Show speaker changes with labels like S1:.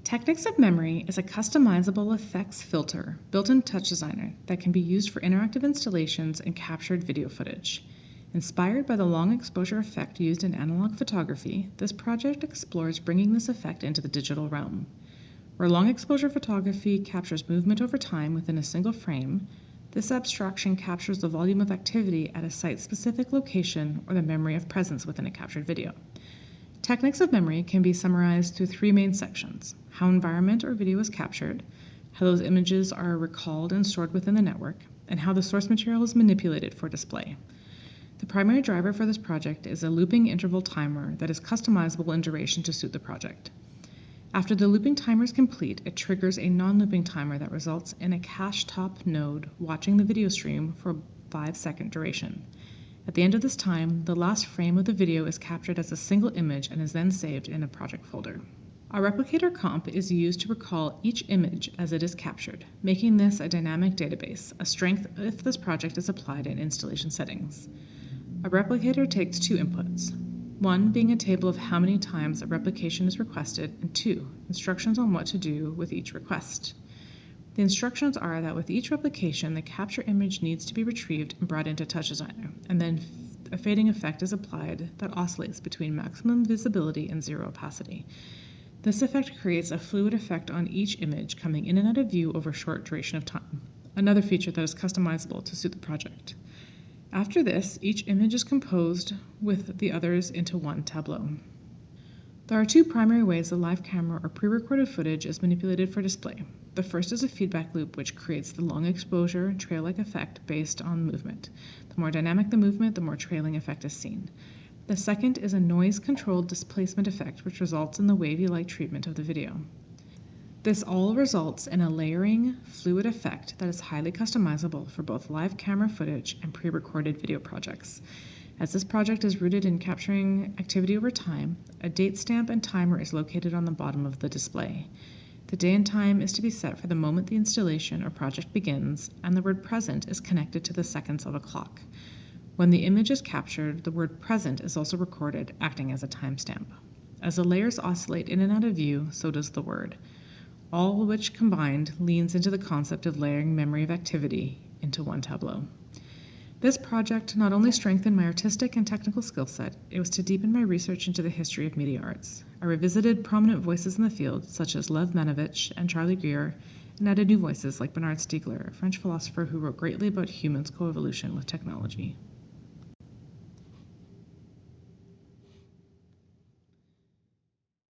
S1: Technics of Memory is a customizable effects filter built in TouchDesigner that can be used for interactive installations and captured video footage. Inspired by the long exposure effect used in analog photography, this project explores bringing this effect into the digital realm. Where long exposure photography captures movement over time within a single frame, this abstraction captures the volume of activity at a site-specific location or the memory of presence within a captured video. Techniques of memory can be summarized through three main sections: how environment or video is captured, how those images are recalled and stored within the network, and how the source material is manipulated for display. The primary driver for this project is a looping interval timer that is customizable in duration to suit the project. After the looping timer is complete, it triggers a non-looping timer that results in a cache top node watching the video stream for a 5-second duration. At the end of this time, the last frame of the video is captured as a single image and is then saved in a project folder. A replicator comp is used to recall each image as it is captured, making this a dynamic database, a strength if this project is applied in installation settings. A replicator takes two inputs, one being a table of how many times a replication is requested, and two, instructions on what to do with each request. The instructions are that with each replication, the capture image needs to be retrieved and brought into TouchDesigner, and then a fading effect is applied that oscillates between maximum visibility and zero opacity. This effect creates a fluid effect on each image coming in and out of view over a short duration of time, another feature that is customizable to suit the project. After this, each image is composed with the others into one tableau. There are two primary ways the live camera or pre-recorded footage is manipulated for display. The first is a feedback loop, which creates the long exposure trail-like effect based on movement. The more dynamic the movement, the more trailing effect is seen. The second is a noise-controlled displacement effect, which results in the wavy-like treatment of the video. This all results in a layering, fluid effect that is highly customizable for both live camera footage and pre-recorded video projects. As this project is rooted in capturing activity over time, a date stamp and timer is located on the bottom of the display. The day and time is to be set for the moment the installation or project begins, and the word present is connected to the seconds of a clock. When the image is captured, the word present is also recorded, acting as a timestamp. As the layers oscillate in and out of view, so does the word, all which combined leans into the concept of layering memory of activity into one tableau. This project not only strengthened my artistic and technical skill set, it was to deepen my research into the history of media arts. I revisited prominent voices in the field, such as Lev Manovich and Charlie Greer, and added new voices like Bernard Stiegler, a French philosopher who wrote greatly about humans' coevolution with technology.